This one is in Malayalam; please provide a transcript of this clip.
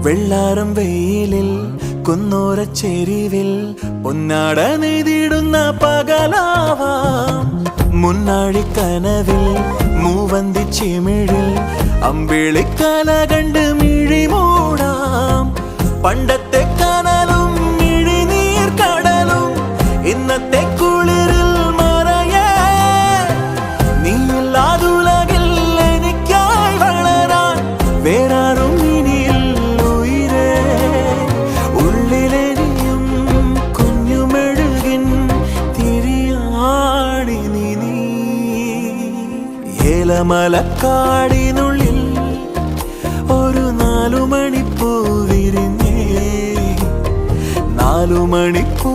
വെള്ളാരം വെയിലിൽ കുന്നോരച്ചെരിവിൽ പൊന്നാട നെയ്തിടുന്ന പകലാവാം. മുന്നാഴിക്കനവിൽ മൂവന്തി ചിമിഴിൽ അമ്പിളിക്കല കണ്ട് മിഴി മൂടാം. പണ്ടത്തെ കനലും മിഴിനീർ കടലും ഇന്നത്തെ കുളിരിൽ മറയേ. നീയില്ലാതുലകിൽ എനിക്കായി വളരാൻ വേറാരും ഇനിയിൽ ഉയിരേ. ഉള്ളിലെരിയും കുഞ്ഞുമെഴുകിൻ തിരിയാടി നീ. ഏലമലക്കാടിനുള്ളിൽ ഒരു 4 മണിപ്പൂ വിരിഞ്ഞേ. 4 മണിപ്പൂ